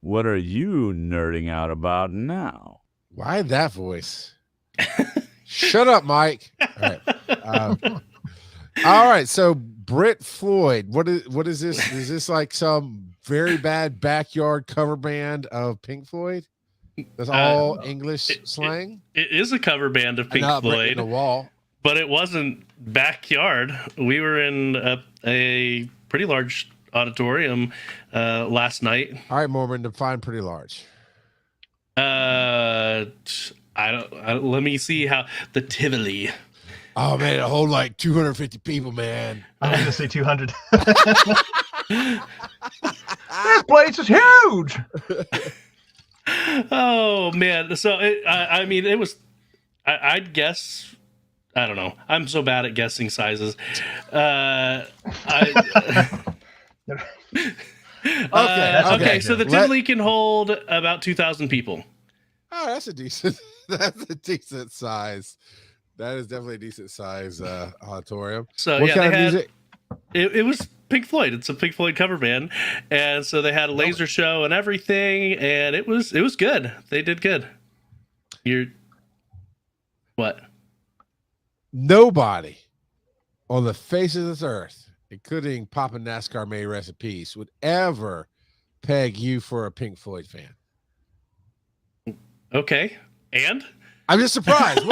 What are you nerding out about now? Why that voice? Shut up, Mike. All right. All right. So Brit Floyd, what is this? Is this like some very bad backyard cover band of Pink Floyd? That's all English slang. It is a cover band of Pink Not Floyd. in the wall. But it wasn't backyard. We were in a pretty large auditorium last night. All right, Mormon, define pretty large. I don't. Let me see how the Tivoli. Oh man, it hold like 250 people, man. I was gonna say 200. This place is huge. Oh man, so I mean, it was. I'd guess. I don't know. I'm so bad at guessing sizes. Okay. So the Tivoli can hold about 2,000 people. Oh, that's a decent size. That is definitely a decent size auditorium. So what yeah, kind they of had, music? It was Pink Floyd. It's a Pink Floyd cover band, and so they had a laser show and everything, and it was good. They did good. What? Nobody on the face of this earth, including Papa NASCAR, may rest in peace, would ever peg you for a Pink Floyd fan. Okay, and I'm just surprised.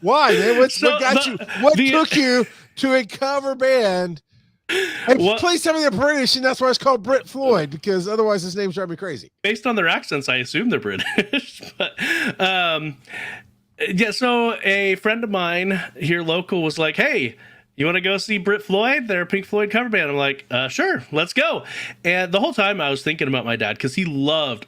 Why, man? What got you? What took you to a cover band? And please tell me they're British, and that's why it's called Brit Floyd, because otherwise this name's driving me crazy. Based on their accents, I assume they're British. But yeah, so a friend of mine here local was like, "Hey, you want to go see Brit Floyd? They're a Pink Floyd cover band." I'm like, "Sure, let's go." And the whole time I was thinking about my dad because he loved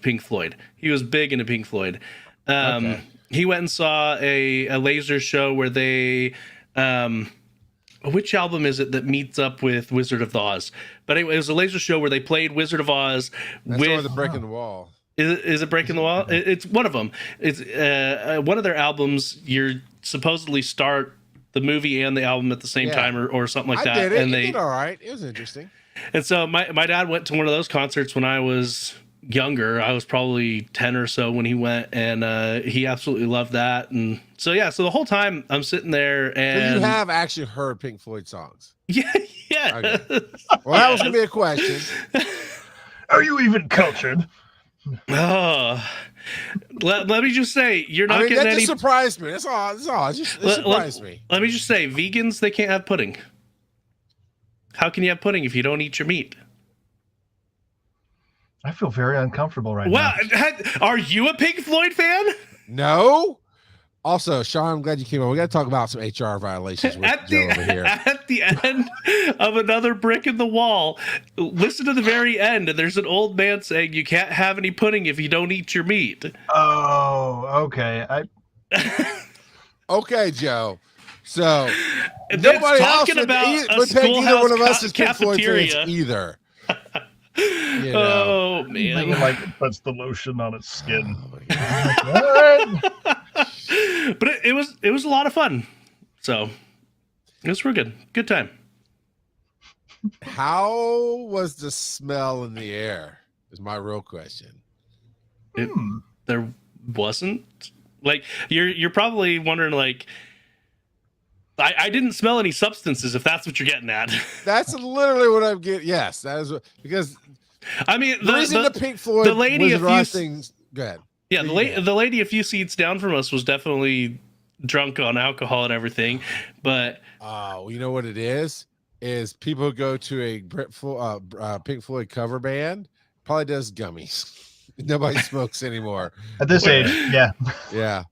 Pink Floyd. He was big into Pink Floyd. He went and saw a laser show where they which album is it that meets up with Wizard of Oz? But anyway, it was a laser show where they played Wizard of Oz with the Breaking the Wall. Is it Breaking the Wall? It's one of them. It's one of their albums. You supposedly start the movie and the album at the same time, or something like that. Did it. And they did all right. It was interesting. And so my dad went to one of those concerts when I was younger. I was probably 10 or so when he went, and he absolutely loved that. And so so the whole time I'm sitting there, and So you have actually heard Pink Floyd songs. Yeah. Okay. Well, that was gonna be a question. Are you even cultured? Oh, let me just say, you're not getting that any. Just surprised me. That's all. It surprised me. Let me just say, vegans, they can't have pudding. How can you have pudding if you don't eat your meat? I feel very uncomfortable right now. Well, are you a Pink Floyd fan? No. Also, Sean, I'm glad you came on. We got to talk about some HR violations with Joe over here. At the end of another brick in the wall, listen to the very end, and there's an old man saying, "You can't have any pudding if you don't eat your meat." Oh, okay. Okay, Joe. So nobody else would take either one of us as Pink Floyd cafeteria fans either. You know. Oh man! Like it puts the lotion on its skin. But it was a lot of fun. So it was real good. Good time. How was the smell in the air? Is my real question. There wasn't, like, you're probably wondering, like, I didn't smell any substances, if that's what you're getting at. That's literally what I'm getting. Yes, that is because I mean the reason the Pink Floyd, the lady a few things. Go ahead. Yeah, the lady a few seats down from us was definitely drunk on alcohol and everything, but you know what it is? Is people go to a Pink Floyd cover band probably does gummies. Nobody smokes anymore at this age. Yeah.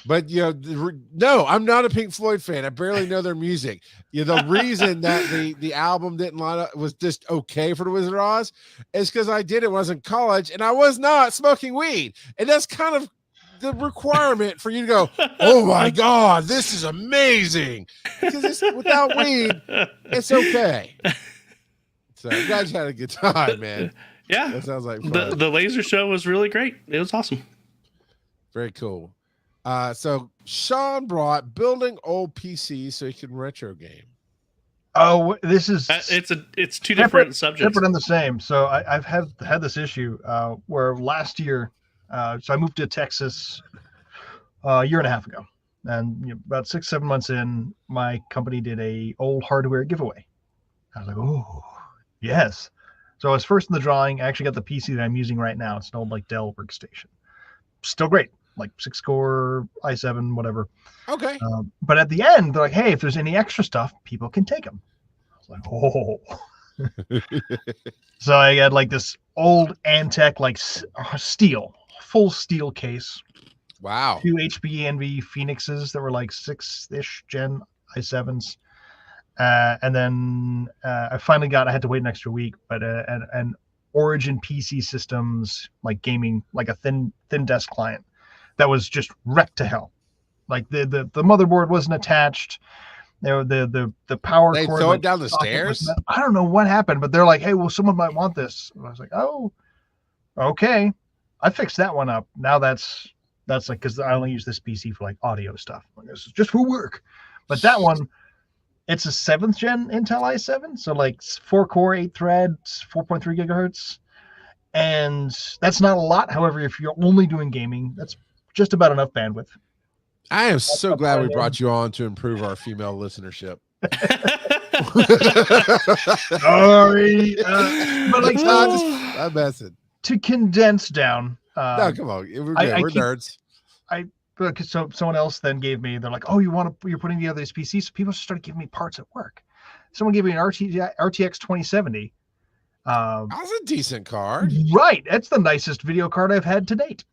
But no, I'm not a Pink Floyd fan. I barely know their music. The reason that the album didn't line up was just okay for the Wizard of Oz is because I did it when I was in college and I was not smoking weed, and that's kind of the requirement for you to go, "Oh my God, this is amazing," because without weed, it's okay. So I'm glad you had a good time, man. Yeah, that sounds like fun. The laser show was really great. It was awesome. Very cool. So Sean brought building old PCs so he can retro game. Oh, this is it's two different subjects. Separate and the same. So I've had this issue where last year, so I moved to Texas a year and a half ago, and about 6-7 months in, my company did a old hardware giveaway. I was like, oh, yes. So I was first in the drawing. I actually got the PC that I'm using right now. It's an old like Dell workstation. Still great, like 6-core i7, whatever. Okay. But at the end, they're like, hey, if there's any extra stuff, people can take them. I was like, oh. So I had like this old Antec, like full steel case. Wow. 2 HB Phoenixes that were like 6-ish gen i7s. And then I finally I had to wait an extra week, but an Origin PC Systems, like gaming, like a thin desk client that was just wrecked to hell. Like the motherboard wasn't attached. The power They cord. throw it down the stairs? I don't know what happened, but they're like, hey, well, someone might want this. And I was like, oh, okay. I fixed that one up. Now that's like, because I only use this PC for like audio stuff. Like, this is just for work. But that one, it's a 7th gen Intel i7, so like 4-core, 8 threads, 4.3 gigahertz. And that's not a lot. However, if you're only doing gaming, that's just about enough bandwidth. I am so glad we brought you on to improve our female listenership. Sorry. But like, I'm messing. To condense down. No, come on. We're good. We're nerds. So someone else then gave me, they're like, oh, you're putting together this PC. So people started giving me parts at work. Someone gave me an RTX 2070. That's a decent card. Right. That's the nicest video card I've had to date.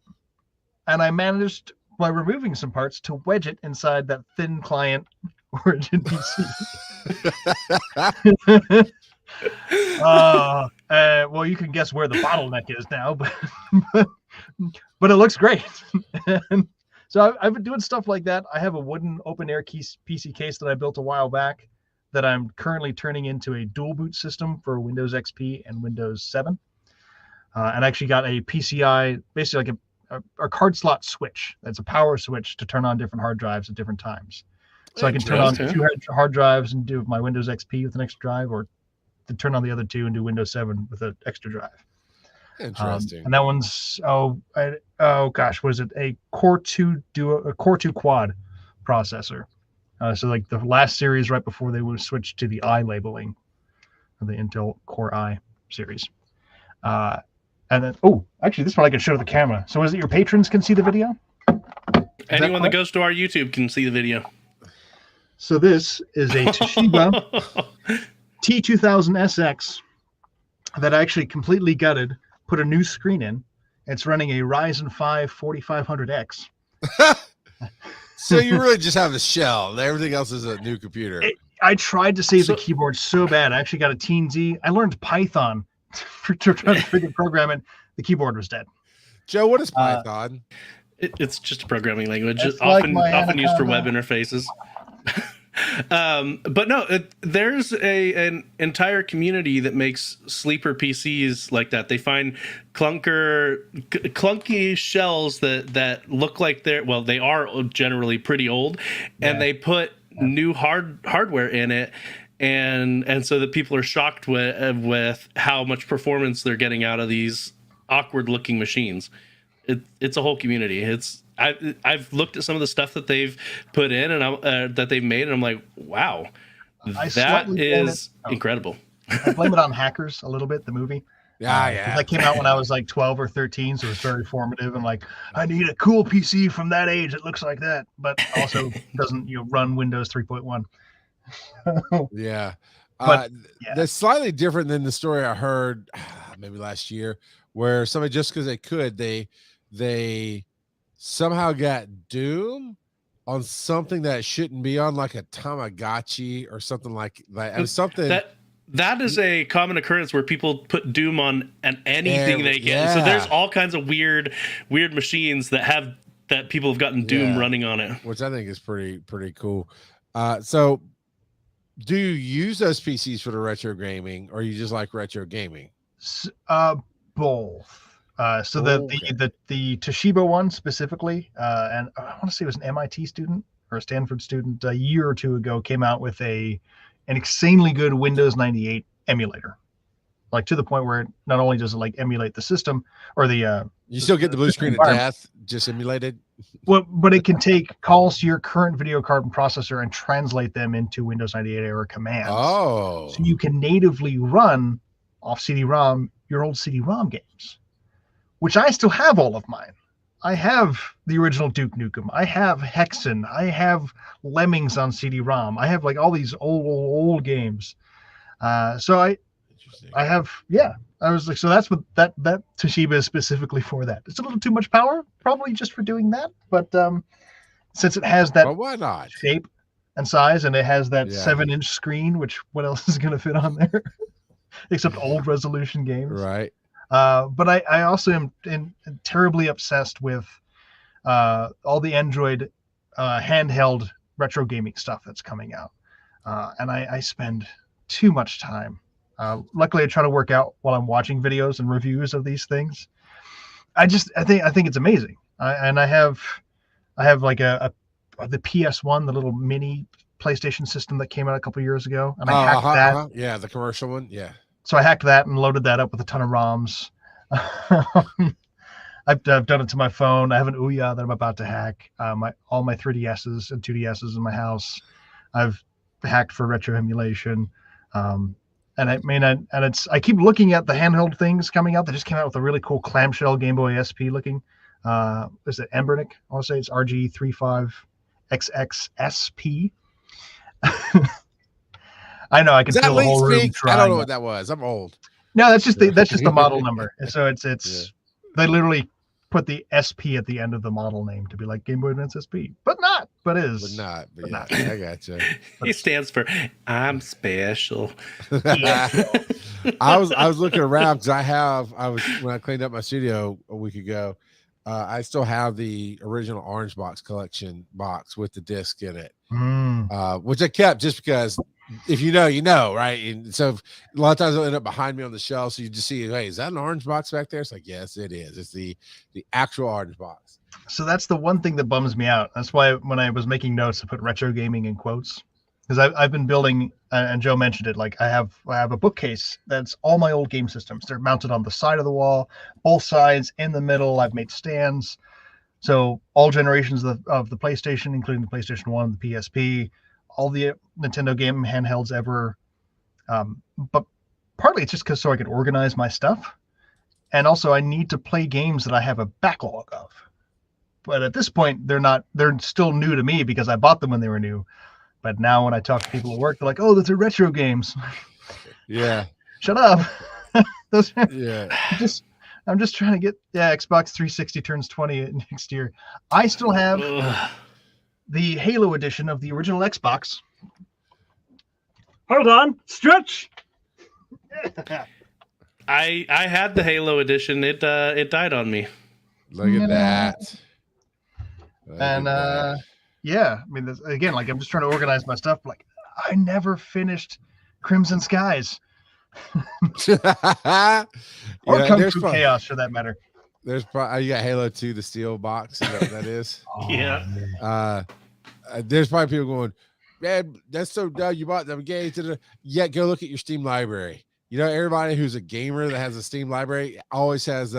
And I managed, by removing some parts, to wedge it inside that thin client Origin PC. Well, you can guess where the bottleneck is now, but it looks great. And so I've been doing stuff like that. I have a wooden open air PC case that I built a while back that I'm currently turning into a dual boot system for Windows XP and Windows 7. And I actually got a PCI, basically like a card slot switch. That's a power switch to turn on different hard drives at different times. So I can turn on 2 hard drives and do my Windows XP with an extra drive, or to turn on the other 2 and do Windows 7 with an extra drive. Interesting. And that one's was it a Core 2 quad processor? So like the last series right before they would switch to the I labeling of the Intel Core I series. And then actually this one I can show the camera. So is it your patrons can see the video? Anyone that goes to our YouTube can see the video. So this is a Toshiba T2000SX that I actually completely gutted, put a new screen in. It's running a Ryzen 5 4500X. So you really just have a shell. Everything else is a new computer. I tried to save the keyboard so bad. I actually got a Teen Z. I learned Python to try to figure program it. The keyboard was dead. Joe, what is Python? It's just a programming language, It's often like used for web interfaces. But no, there's an entire community that makes sleeper PCs like that. They find clunky shells that look like they are generally pretty old, and they put new hardware in it, and so that people are shocked with how much performance they're getting out of these awkward looking machines. It's a whole community. I've looked at some of the stuff that they've put in and that they've made, and I'm like, wow, that is incredible. I blame it on Hackers a little bit, the movie. Yeah. That came out when I was like 12 or 13, so it was very formative. And like, I need a cool PC from that age that looks like that, but also doesn't run Windows 3.1. Yeah. But That's slightly different than the story I heard maybe last year, where somebody, just because they could, they somehow got Doom on something that shouldn't be on, like a Tamagotchi or something like that. And something that is a common occurrence where people put Doom on anything they can. Yeah. So there's all kinds of weird machines that people have gotten Doom running on it, which I think is pretty cool. So do you use those PCs for the retro gaming, or you just like retro gaming? Both. So the Toshiba one specifically, and I want to say it was an MIT student or a Stanford student a year or two ago, came out with a an insanely good Windows 98 emulator, like to the point where not only does it like emulate the system or the you still get the blue screen of death just emulated. Well, but it can take calls to your current video card and processor and translate them into Windows 98 era commands. Oh, So you can natively run off CD-ROM your old CD-ROM games, which I still have all of mine. I have the original Duke Nukem. I have Hexen. I have Lemmings on CD-ROM. I have like all these old games. So I have, yeah. I was like, so that's what that Toshiba is specifically for that. It's a little too much power, probably just for doing that. But since it has that why not? shape and size, and it has that 7-inch screen, which what else is going to fit on there? Except old resolution games. Right. But I also am terribly obsessed with all the Android handheld retro gaming stuff that's coming out. And I spend too much time. Luckily, I try to work out while I'm watching videos and reviews of these things. I think it's amazing. I have like the PS1, the little mini PlayStation system that came out a couple years ago, and I hacked that. Yeah, the commercial one. Yeah. So I hacked that and loaded that up with a ton of ROMs. I've done it to my phone. I have an Ouya that I'm about to hack. All my 3DSs and 2DSs in my house, I've hacked for retro emulation. And I mean, I keep looking at the handheld things coming out. They just came out with a really cool clamshell Game Boy SP looking. Is it Embernic? I want to say it's RG35XXSP. I know I can fill the whole room. I don't know what that was. I'm old. No, that's just the model number. So it's they literally put the SP at the end of the model name to be like Game Boy Advance SP, but is. But not. I gotcha. He stands for I'm special. I was looking around because when I cleaned up my studio a week ago, I still have the original Orange Box collection box with the disc in it, which I kept just because if you know, right? And so a lot of times they'll end up behind me on the shelf, so you just see, hey, is that an Orange Box back there? It's like, yes, it is. It's the actual Orange Box. So that's the one thing that bums me out. That's why when I was making notes, I put retro gaming in quotes, because I've been building, and Joe mentioned it. Like I have a bookcase that's all my old game systems. They're mounted on the side of the wall, both sides, in the middle. I've made stands, so all generations of the PlayStation, including the PlayStation 1, the PSP, all the Nintendo game handhelds ever. But partly it's just because so I can organize my stuff, and also I need to play games that I have a backlog of. But at this point, they're still new to me because I bought them when they were new. But now when I talk to people at work, they're like, oh, those are retro games. Yeah. Shut up. Those, yeah. I'm just trying to get, Xbox 360 turns 20 next year. I still have the Halo edition of the original Xbox. Hold on. Stretch. I had the Halo edition. It died on me. Look at that. Yeah, I mean, again, like I'm just trying to organize my stuff. Like I never finished Crimson Skies or Kung Fu Chaos, for that matter. There's probably you got Halo 2, the steel box. Is that what that is? Yeah. There's probably people going, man, that's so dumb. You bought them games. Yeah, go look at your Steam library. You know, everybody who's a gamer that has a Steam library always has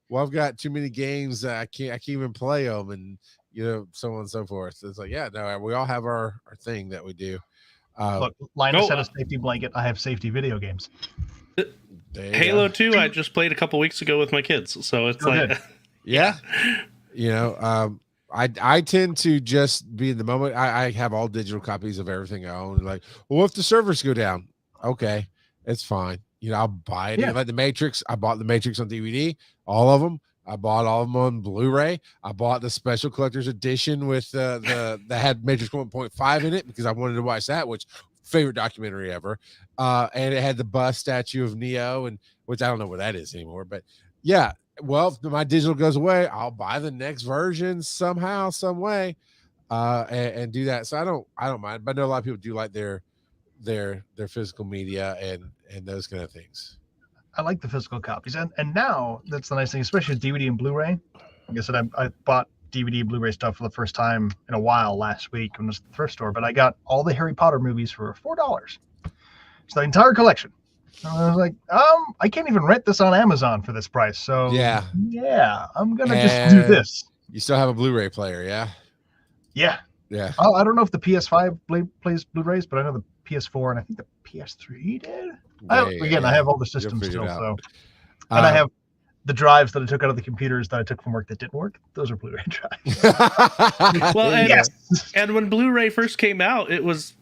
well, I've got too many games that I can't even play them, and so on and so forth. So it's like, yeah, no, we all have our thing that we do. Look, Linus had a safety blanket. I have safety video games. Halo 2, I just played a couple weeks ago with my kids, so it's yeah. I tend to just be in the moment. I have all digital copies of everything I own. Like, well, if the servers go down, okay, it's fine. I'll buy it. Like the Matrix, I bought the Matrix on DVD, all of them. I bought all of them on Blu-ray. I bought the special collector's edition with that had Matrix 1.5 in it because I wanted to watch that, which favorite documentary ever. And it had the bust statue of Neo, and which I don't know what that is anymore. But yeah, well, if my digital goes away, I'll buy the next version somehow, some way, and do that. So I don't mind. But I know a lot of people do like their physical media and those kind of things. I like the physical copies, and now that's the nice thing, especially with DVD and Blu-ray. Like I said, I bought DVD and Blu-ray stuff for the first time in a while last week when it was at the thrift store, but I got all the Harry Potter movies for $4. It's the entire collection. I was like, I can't even rent this on Amazon for this price. So Yeah, I'm gonna just do this. You still have a Blu-ray player, yeah? Yeah. Yeah. Oh, I don't know if the PS5 plays Blu-rays, but I know the PS4 and I think the PS3 did. I have all the systems still, so and I have the drives that I took out of the computers that I took from work that didn't work. Those are Blu-ray drives. Well, and when Blu-ray first came out, it was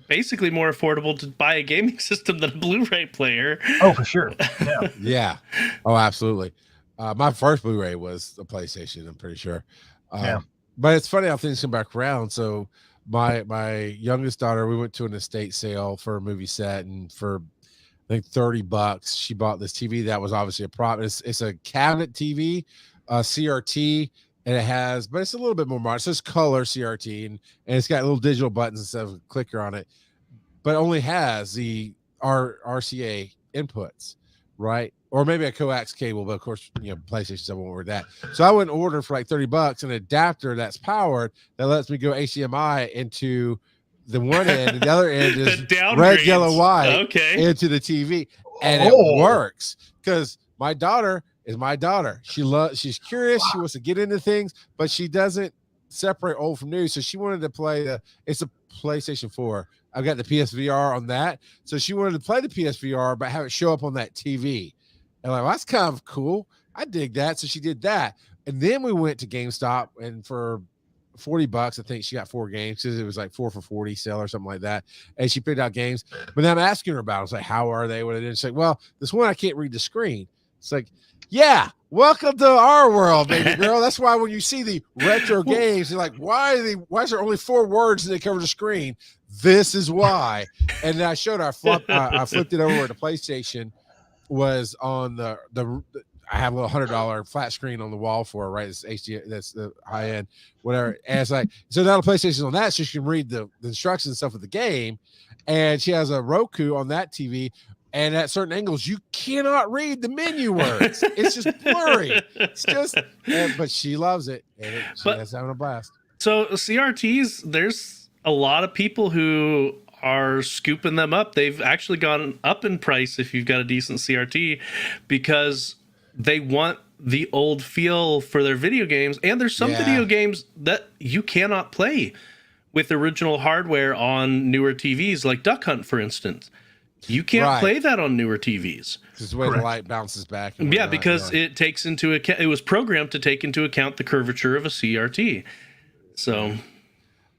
basically more affordable to buy a gaming system than a Blu-ray player. Oh, for sure. Yeah. Yeah. Oh, absolutely. My first Blu-ray was a PlayStation, I'm pretty sure. Yeah. But it's funny how things come back around. So my youngest daughter, we went to an estate sale for a movie set, and for I think $30, she bought this TV that was obviously a prop. It's a cabinet TV, CRT, and but it's a little bit more modern. It says color CRT, and it's got little digital buttons instead of a clicker on it, but only has the RCA inputs, right? Or maybe a coax cable, but of course, PlayStation won't order that. So I went and order for like $30 an adapter that's powered that lets me go HDMI into the one end, and the other end is red, yellow, white into the TV, and it works because my daughter is my daughter. She's curious. She wants to get into things, but she doesn't separate old from new. So she wanted to play it's a PlayStation 4. I've got the PSVR on that. So she wanted to play the PSVR, but have it show up on that TV. And well, that's kind of cool. I dig that. So she did that. And then we went to GameStop, and for $40, I think she got 4 games because it was like 4 for $40 sale or something like that. And she picked out games. But then I'm asking her about it. I was like, how are they? What are they? She's like, well, this one I can't read the screen. It's like, yeah, welcome to our world, baby girl. That's why when you see the retro games, you're like, why is there only 4 words and they cover the screen? This is why. And then I showed her, I flipped it over. The PlayStation was on I have a little $100 flat screen on the wall for her, right? It's HD, that's the high end, whatever. And it's like, so now the PlayStation's on that, so she can read the instructions and stuff of the game. And she has a Roku on that TV. And at certain angles, you cannot read the menu words. It's just blurry. It's just, but she loves it. And she's having a blast. So CRTs, there's a lot of people who are scooping them up. They've actually gone up in price if you've got a decent CRT, because they want the old feel for their video games. And there's some video games that you cannot play with original hardware on newer TVs, like Duck Hunt, for instance. You can't play that on newer TVs. This is the way the light bounces back. Because it takes into account, it was programmed to take into account the curvature of a CRT. So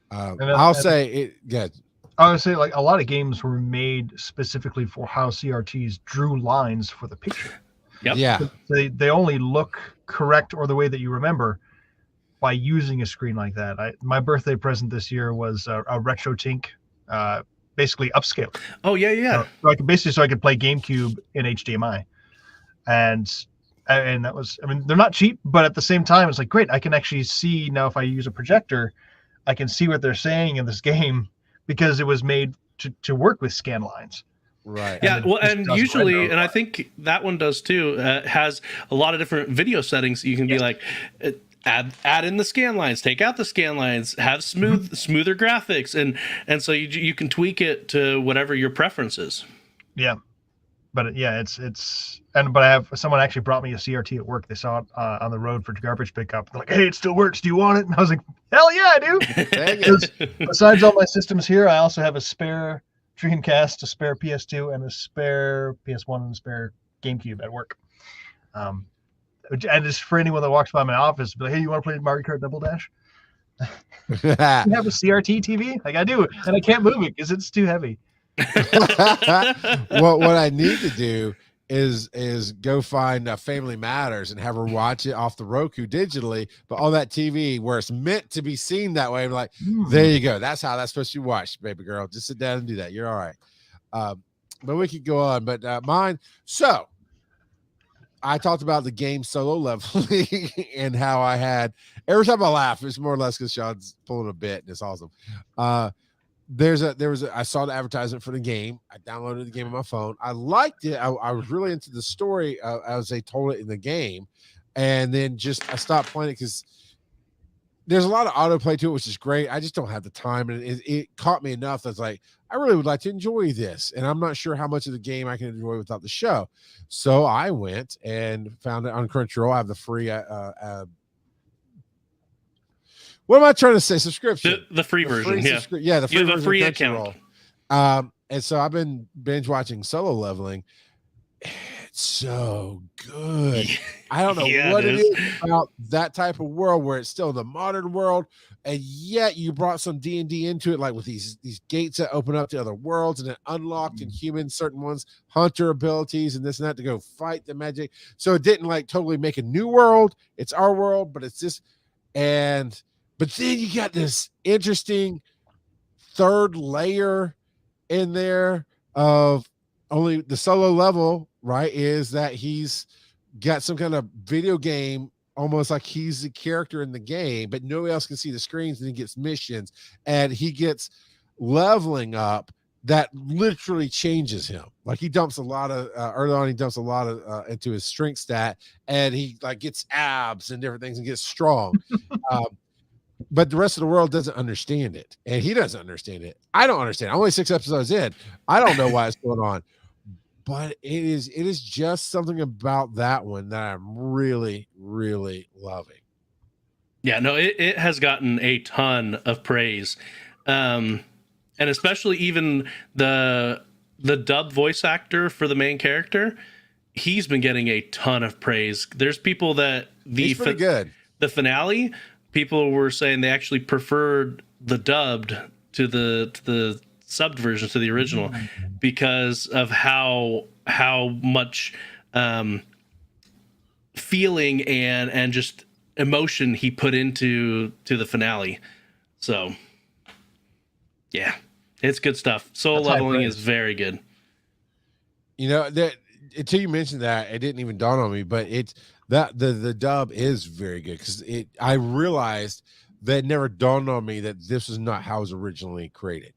I'll say it. Yeah. I would say like a lot of games were made specifically for how CRTs drew lines for the picture. Yep. Yeah. They only look correct or the way that you remember by using a screen like that. My birthday present this year was a retro tink, basically upscale. Oh yeah. So I could play GameCube in HDMI, and that was, I mean, they're not cheap, but at the same time, it's like, great, I can actually see now. If I use a projector, I can see what they're saying in this game because it was made to work with scan lines. Right. Yeah. And usually, and I think that one does too, has a lot of different video settings. You can be like, add in the scan lines, take out the scan lines, have smoother graphics, and so you can tweak it to whatever your preference is. Yeah. But but I have someone actually brought me a CRT at work. They saw it on the road for garbage pickup. They're like, hey, it still works. Do you want it? And I was like, hell yeah, I do. Besides all my systems here, I also have a spare Dreamcast, a spare PS2, and a spare PS1 and a spare GameCube at work. And just for anyone that walks by my office, be like, hey, you want to play Mario Kart Double Dash? You have a CRT TV? Like, I do, and I can't move it because it's too heavy. What I need to do is go find Family Matters and have her watch it off the Roku digitally, but on that TV where it's meant to be seen that way. I'm like, there you go. That's how that's supposed to be watched, baby girl. Just sit down and do that. You're all right. But we could go on. But mine. So I talked about the game solo leveling and how I had every time I laugh, it's more or less because Sean's pulling a bit and it's awesome. I saw the advertisement for the game. I downloaded the game on my phone. I liked it. I was really into the story as they told it in the game. And then I stopped playing it because there's a lot of autoplay to it, which is great. I just don't have the time. And it caught me enough. That's like, I really would like to enjoy this, and I'm not sure how much of the game I can enjoy without the show. So I went and found it on Crunchyroll. I have the free what am I trying to say? Subscription. The free version, yeah. Yeah, the free You have a version free of account. Crunchyroll. And so I've been binge watching Solo Leveling. It's so good. I don't know what it is about that type of world where it's still the modern world, and yet you brought some D&D into it, like with these gates that open up to other worlds, and it unlocked in humans certain ones, hunter abilities and this and that to go fight the magic. So it didn't like totally make a new world. It's our world, but it's this. But then you got this interesting third layer in there of only the solo level, right? Is that he's got some kind of video game, almost like he's the character in the game, but nobody else can see the screens, and he gets missions, and he gets leveling up that literally changes him. Like he dumps a lot of early on, he dumps a lot of into his strength stat, and he like gets abs and different things and gets strong. But the rest of the world doesn't understand it, and he doesn't understand it. I don't understand. I'm only 6 episodes in. I don't know why it's going on, but it is just something about that one that I'm really, really loving. Yeah, no, it has gotten a ton of praise, and especially even the dub voice actor for the main character. He's been getting a ton of praise. There's people that He's pretty good. The finale. People were saying they actually preferred the dubbed to the subbed version to the original because of how much feeling and just emotion he put into the finale. So yeah, it's good stuff. Soul Leveling is very good. You know, that until you mentioned that, it didn't even dawn on me, but it's that the dub is very good, because I realized that it never dawned on me that this was not how it was originally created.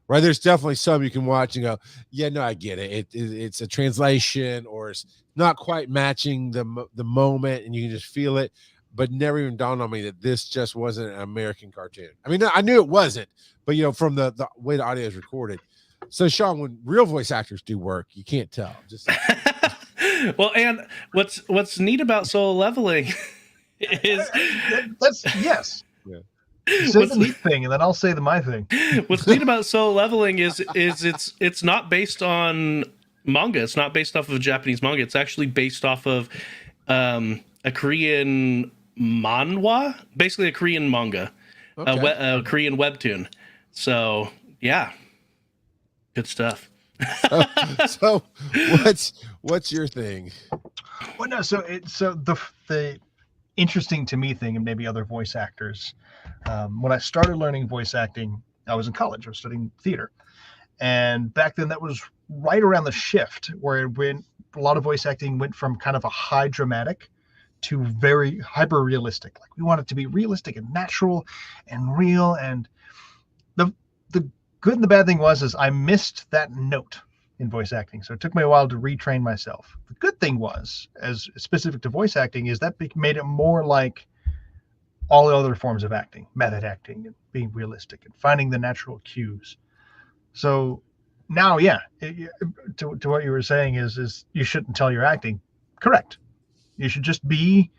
Right? There's definitely some you can watch and go, yeah, no, I get it. It's a translation, or it's not quite matching the moment, and you can just feel it. But never even dawned on me that this just wasn't an American cartoon. I mean, I knew it wasn't, but you know, from the way the audio is recorded. So, Sean, when real voice actors do work, you can't tell. Just well, and what's neat about Soul Leveling is that's yes. Yeah. Say the neat thing, and then I'll say my thing. What's neat about Soul Leveling is it's not based on manga. It's not based off of Japanese manga. It's actually based off of a Korean manhwa, basically a Korean manga, a Korean webtoon. So yeah, good stuff. So what's your thing? Well, no, so the interesting to me thing, and maybe other voice actors, when I started learning voice acting, I was in college. I was studying theater, and back then that was right around the shift where when a lot of voice acting went from kind of a high dramatic to very hyper realistic. Like we want it to be realistic and natural and real. And the good and the bad thing is I missed that note in voice acting. So it took me a while to retrain myself. The good thing was, as specific to voice acting, is that made it more like all the other forms of acting, method acting, and being realistic and finding the natural cues. So now, yeah, to what you were saying is you shouldn't tell you're acting. Correct. You should just be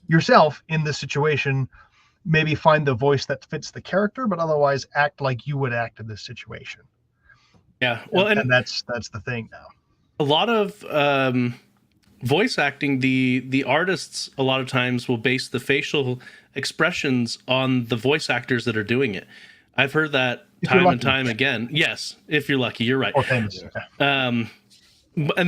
yourself in this situation. Maybe find the voice that fits the character, but otherwise act like you would act in this situation. Yeah, well, and that's the thing now. A lot of voice acting, the artists a lot of times will base the facial expressions on the voice actors that are doing it. I've heard that time and time again. Yes, if you're lucky, you're right. Or famous. And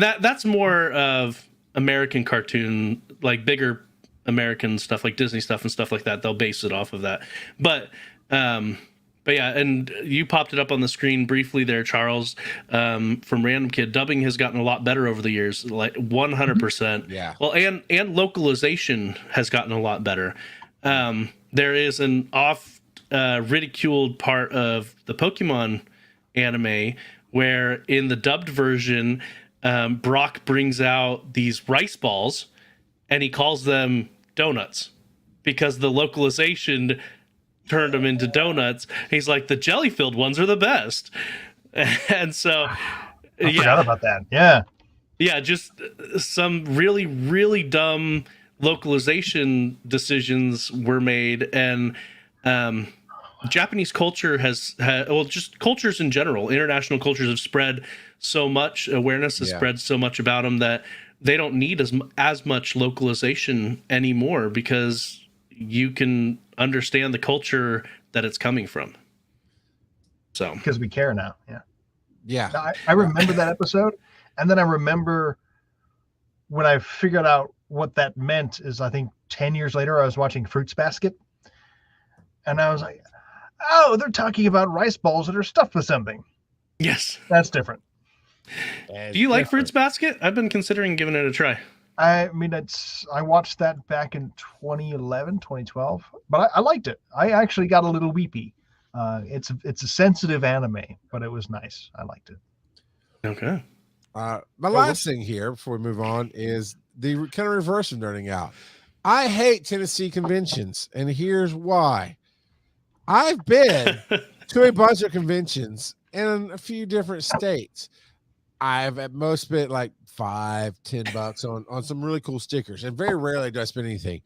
that's more of American cartoon, like bigger American stuff, like Disney stuff and stuff like that. They'll base it off of that. But yeah, and you popped it up on the screen briefly there, Charles, from Random Kid. Dubbing has gotten a lot better over the years, like 100%. Yeah. Well, and localization has gotten a lot better. There is an ridiculed part of the Pokemon anime where in the dubbed version, Brock brings out these rice balls and he calls them donuts because the localization turned them into donuts. He's like, the jelly-filled ones are the best. And so, I forgot about that. Yeah. yeah, just some really, really dumb localization decisions were made, and Japanese culture well, just cultures in general, international cultures have spread so much, awareness has spread so much about them that they don't need as much localization anymore, because you can understand the culture that it's coming from. So Because we care now. Yeah. Yeah. I remember that episode, and then I remember when I figured out what that meant is, I think 10 years later I was watching Fruits Basket, and I was like, oh, they're talking about rice balls that are stuffed with something. yes. That's different. Do you like Fruits Basket? I've been considering giving it a try. I mean, I watched that back in 2011, 2012, but I liked it. I actually got a little weepy. It's a sensitive anime, but it was nice. I liked it. Okay. My last thing here before we move on is the kind of reverse of nerding out. I hate Tennessee conventions, and here's why. I've been to a bunch of conventions in a few different states. I've at most spent like $5-10 on some really cool stickers, and very rarely do I spend anything.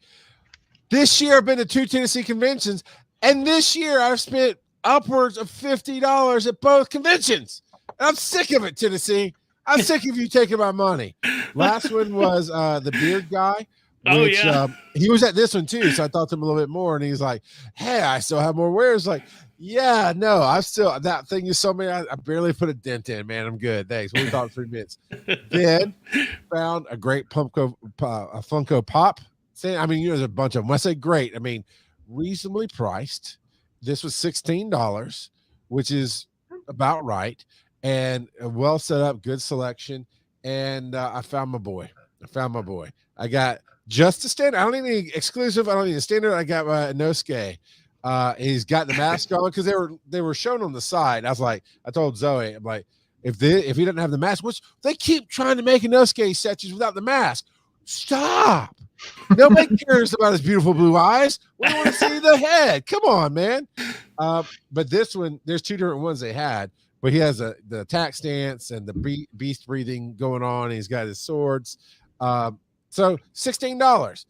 This year I've been to 2 Tennessee conventions, and this year I've spent upwards of $50 at both conventions. And I'm sick of it, Tennessee. I'm sick of you taking my money. Last one was the beard guy. Which, he was at this one too, so I talked to him a little bit more, and he's like, hey, I still have more wares. Like, yeah, no, I still, that thing you sold me, I barely put a dent in, man. I'm good, thanks. We talked 3 minutes. Then found a great Funko Pop thing. I mean, there's a bunch of them. When I say great, I mean reasonably priced. This was $16, which is about right, and a well set up, good selection. And I found my boy. I got just the standard. I don't need any exclusive. I don't need a standard. I got my Inosuke. He's got the mask on, because they were shown on the side. I was like, I told Zoe, I'm like, if he doesn't have the mask, which they keep trying to make Inosuke statues without the mask. Stop. Nobody cares about his beautiful blue eyes. We want to see the head. Come on, man. But this one, there's 2 different ones they had. But he has the attack stance and the beast breathing going on. And he's got his swords. So $16.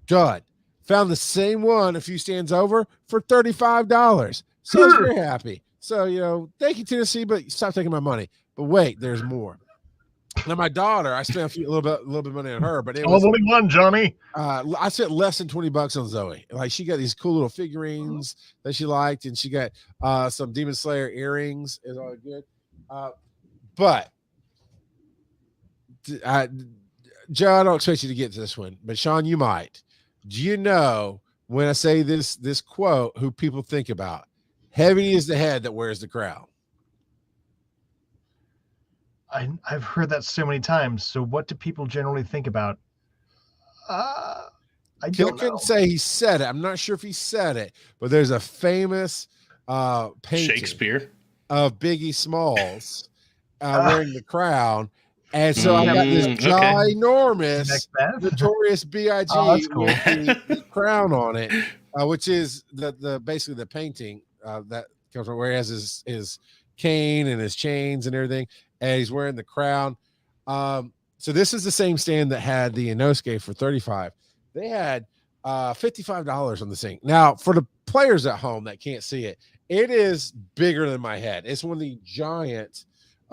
Done. Found the same one a few stands over for $35. So I was very happy. So, thank you, Tennessee, but stop taking my money. But wait, there's more. Now, my daughter, I spent a little bit of money on her, but it was only one, Johnny. I spent less than $20 on Zoe. Like, she got these cool little figurines that she liked, and she got some Demon Slayer earrings. Is all good. But Joe, I don't expect you to get to this one, but Sean, you might. Do you know, when I say this quote, who people think about? Heavy is the head that wears the crown. I've heard that so many times. So what do people generally think about? I don't know. Say he said it. I'm not sure if he said it, but there's a famous painting Shakespeare of Biggie Smalls wearing the crown. And so I got this ginormous Notorious B.I.G. Cool. with the crown on it, which is the basically the painting that comes from where he has his cane and his chains and everything, and he's wearing the crown. So this is the same stand that had the Inosuke for $35. They had $55 on the thing. Now, for the players at home that can't see it, it is bigger than my head. It's one of the giant.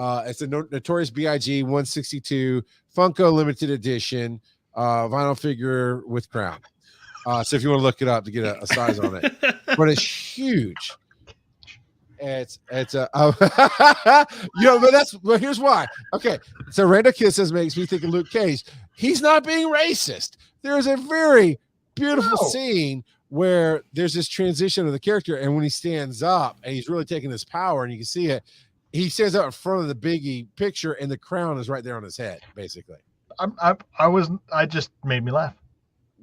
It's a Notorious B.I.G. 162 Funko limited edition vinyl figure with crown. So if you want to look it up to get a size on it, but it's huge. It's but here's why. Okay, so Randall Kisses makes me think of Luke Cage. He's not being racist. There's a very beautiful scene where there's this transition of the character, and when he stands up and he's really taking this power, and you can see it. He stands out in front of the Biggie picture, and the crown is right there on his head, basically. I just made me laugh.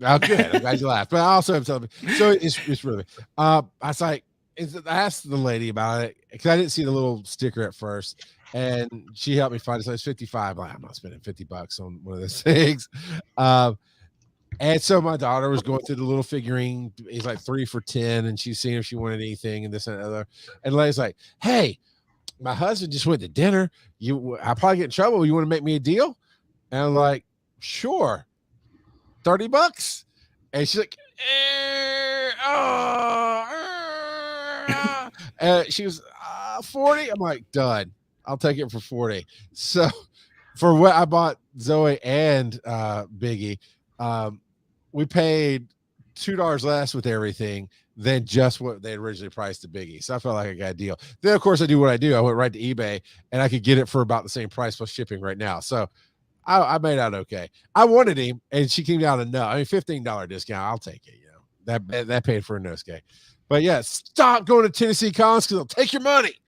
Oh, good. I'm glad you laughed. But I also have something. So it's really. I was like, I asked the lady about it because I didn't see the little sticker at first, and she helped me find it. So it's $55. I'm not spending $50 on one of those things. And so my daughter was going through the little figurine. He's like 3 for $10, and she's seeing if she wanted anything and this and the other. And the lady's like, "Hey, my husband just went to dinner. I'll probably get in trouble. You want to make me a deal? And I'm like, sure. $30. And she's like, she was 40. I'm like, done. I'll take it for 40. So for what I bought Zoe and Biggie, we paid $2 less with everything than just what they originally priced the Biggie. So I felt like I got a deal. Then of course I do what I do. I went right to eBay and I could get it for about the same price plus shipping right now. So I made out okay. I wanted him, and she came down to no. I mean, $15 discount. I'll take it. That paid for a Nosuke. But yeah, stop going to Tennessee cons because they'll take your money.